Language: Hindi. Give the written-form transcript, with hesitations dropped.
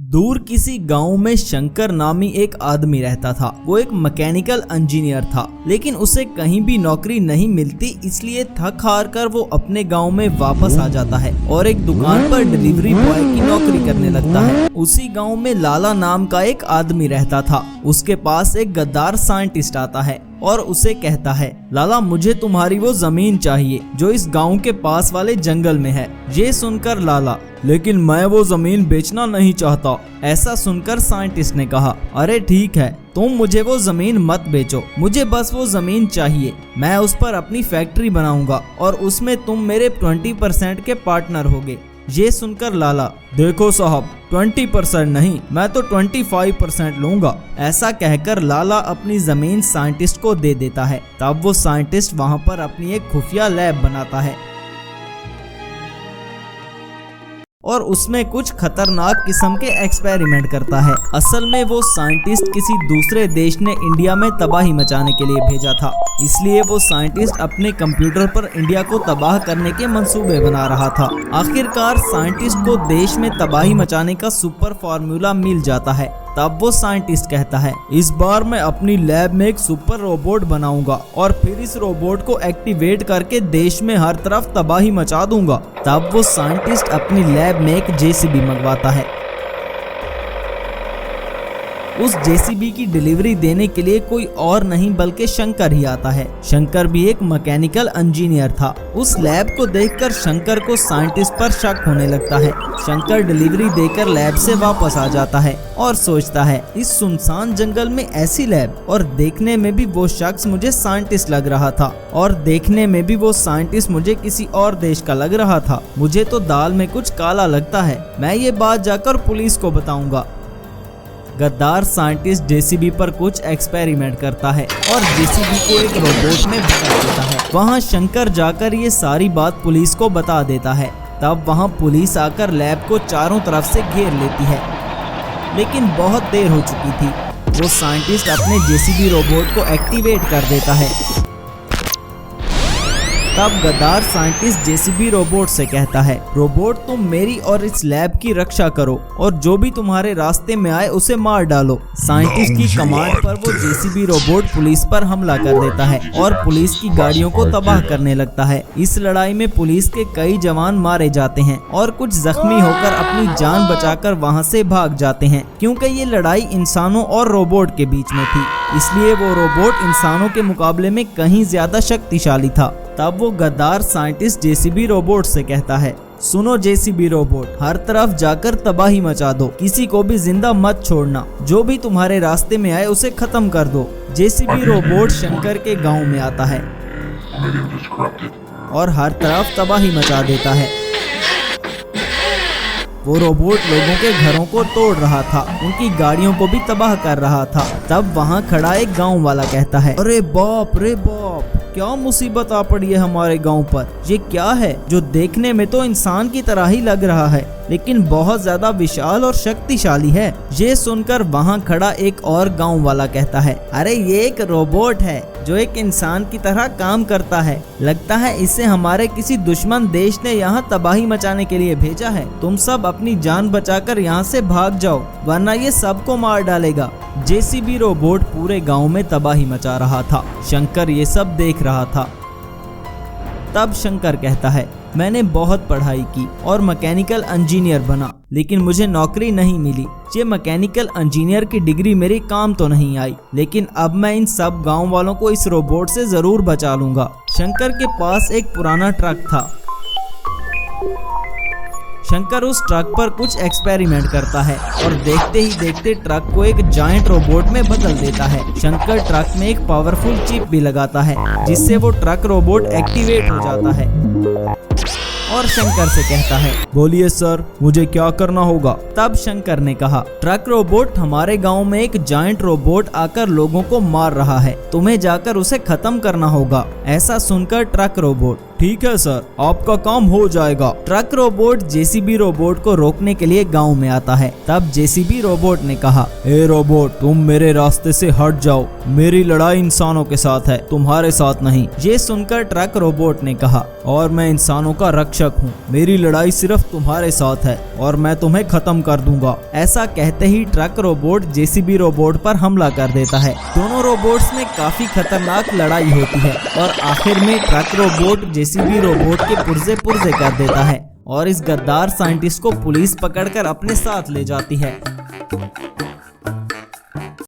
दूर किसी गांव में शंकर नामी एक आदमी रहता था। वो एक मैकेनिकल इंजीनियर था, लेकिन उसे कहीं भी नौकरी नहीं मिलती, इसलिए थक हार कर वो अपने गांव में वापस आ जाता है और एक दुकान पर डिलीवरी बॉय की नौकरी करने लगता है। उसी गांव में लाला नाम का एक आदमी रहता था। उसके पास एक गद्दार साइंटिस्ट आता है और उसे कहता है, लाला मुझे तुम्हारी वो जमीन चाहिए जो इस गांव के पास वाले जंगल में है। ये सुनकर लाला, लेकिन मैं वो जमीन बेचना नहीं चाहता। ऐसा सुनकर साइंटिस्ट ने कहा, अरे ठीक है, तुम मुझे वो जमीन मत बेचो, मुझे बस वो जमीन चाहिए। मैं उस पर अपनी फैक्ट्री बनाऊंगा और उसमें तुम मेरे 20% के पार्टनर होगे। ये सुनकर लाला, देखो साहब 20% नहीं, मैं तो 25% लूंगा। ऐसा कहकर लाला अपनी जमीन साइंटिस्ट को दे देता है। तब वो साइंटिस्ट वहां पर अपनी एक खुफिया लैब बनाता है और उसमें कुछ खतरनाक किस्म के एक्सपेरिमेंट करता है। असल में वो साइंटिस्ट किसी दूसरे देश ने इंडिया में तबाही मचाने के लिए भेजा था, इसलिए वो साइंटिस्ट अपने कंप्यूटर पर इंडिया को तबाह करने के मंसूबे बना रहा था। आखिरकार साइंटिस्ट को देश में तबाही मचाने का सुपर फार्मूला मिल जाता है। तब वो साइंटिस्ट कहता है, इस बार मैं अपनी लैब में एक सुपर रोबोट बनाऊंगा और फिर इस रोबोट को एक्टिवेट करके देश में हर तरफ तबाही मचा दूंगा। तब वो साइंटिस्ट अपनी लैब में एक जेसीबी मंगवाता है। उस जेसीबी की डिलीवरी देने के लिए कोई और नहीं बल्कि शंकर ही आता है। शंकर भी एक मैकेनिकल इंजीनियर था। उस लैब को देखकर शंकर को साइंटिस्ट पर शक होने लगता है। शंकर डिलीवरी देकर लैब से वापस आ जाता है और सोचता है, इस सुनसान जंगल में ऐसी लैब, और देखने में भी वो शख्स मुझे साइंटिस्ट लग रहा था और देखने में भी वो साइंटिस्ट मुझे किसी और देश का लग रहा था। मुझे तो दाल में कुछ काला लगता है। मैं ये बात जाकर पुलिस को बताऊंगा। गद्दार साइंटिस्ट जेसीबी पर कुछ एक्सपेरिमेंट करता है और जेसीबी को एक रोबोट में बदल देता है। वहाँ शंकर जाकर ये सारी बात पुलिस को बता देता है। तब वहाँ पुलिस आकर लैब को चारों तरफ से घेर लेती है, लेकिन बहुत देर हो चुकी थी। वो साइंटिस्ट अपने जेसीबी रोबोट को एक्टिवेट कर देता है। तब गद्दार साइंटिस्ट जेसीबी रोबोट से कहता है, रोबोट तुम मेरी और इस लैब की रक्षा करो और जो भी तुम्हारे रास्ते में आए उसे मार डालो। साइंटिस्ट की कमांड पर वो जेसीबी रोबोट पुलिस पर हमला कर देता है और पुलिस की गाड़ियों को तबाह करने लगता है। इस लड़ाई में पुलिस के कई जवान मारे जाते हैं और कुछ जख्मी होकर अपनी जान बचाकर वहां से भाग जाते हैं। क्योंकि ये लड़ाई इंसानों और रोबोट के बीच में थी, इसलिए वो रोबोट इंसानों के मुकाबले में कहीं ज्यादा शक्तिशाली था। तब वो गद्दार साइंटिस्ट जेसीबी रोबोट से कहता है, सुनो जेसीबी रोबोट, हर तरफ जाकर तबाही मचा दो, किसी को भी जिंदा मत छोड़ना, जो भी तुम्हारे रास्ते में आए उसे खत्म कर दो। जेसीबी रोबोट शंकर के गांव में आता है और हर तरफ तबाही मचा देता है। वो रोबोट लोगों के घरों को तोड़ रहा था, उनकी गाड़ियों को भी तबाह कर रहा था। तब वहाँ खड़ा एक गांव वाला कहता है, अरे बाप रे बाप, क्या मुसीबत आ पड़ी है हमारे गांव पर। ये क्या है जो देखने में तो इंसान की तरह ही लग रहा है, लेकिन बहुत ज्यादा विशाल और शक्तिशाली है। ये सुनकर वहाँ खड़ा एक और गांव वाला कहता है, अरे ये एक रोबोट है जो एक इंसान की तरह काम करता है। लगता है इसे हमारे किसी दुश्मन देश ने यहाँ तबाही मचाने के लिए भेजा है। तुम सब अपनी जान बचाकर यहाँ से भाग जाओ, वरना ये सबको मार डालेगा। जेसीबी रोबोट पूरे गांव में तबाही मचा रहा था। शंकर ये सब देख रहा था। तब शंकर कहता है, मैंने बहुत पढ़ाई की और मैकेनिकल इंजीनियर बना, लेकिन मुझे नौकरी नहीं मिली। ये मैकेनिकल इंजीनियर की डिग्री मेरे काम तो नहीं आई, लेकिन अब मैं इन सब गांव वालों को इस रोबोट से जरूर बचा लूंगा। शंकर के पास एक पुराना ट्रक था। शंकर उस ट्रक पर कुछ एक्सपेरिमेंट करता है और देखते ही देखते ट्रक को एक जायंट रोबोट में बदल देता है। शंकर ट्रक में एक पावरफुल चिप भी लगाता है, जिससे वो ट्रक रोबोट एक्टिवेट हो जाता है और शंकर से कहता है, बोलिए सर, मुझे क्या करना होगा। तब शंकर ने कहा, ट्रक रोबोट, हमारे गांव में एक जायंट रोबोट आकर लोगों को मार रहा है, तुम्हें जाकर उसे खत्म करना होगा। ऐसा सुनकर ट्रक रोबोट, ठीक है सर, आपका काम हो जाएगा। ट्रक रोबोट जेसीबी रोबोट को रोकने के लिए गांव में आता है। तब जेसीबी रोबोट ने कहा, ए रोबोट, तुम मेरे रास्ते से हट जाओ, मेरी लड़ाई इंसानों के साथ है, तुम्हारे साथ नहीं। ये सुनकर ट्रक रोबोट ने कहा, और मैं इंसानों का रक्षक हूँ। मेरी लड़ाई सिर्फ तुम्हारे साथ है और मैं तुम्हें खत्म कर दूंगा। ऐसा कहते ही ट्रक रोबोट जेसीबी रोबोट पर हमला कर देता है। दोनों रोबोट्स में काफी खतरनाक लड़ाई होती है और आखिर में ट्रक रोबोट जेसीबी रोबोट के पुर्जे पुर्जे कर देता है और इस गद्दार साइंटिस्ट को पुलिस पकड़कर अपने साथ ले जाती है।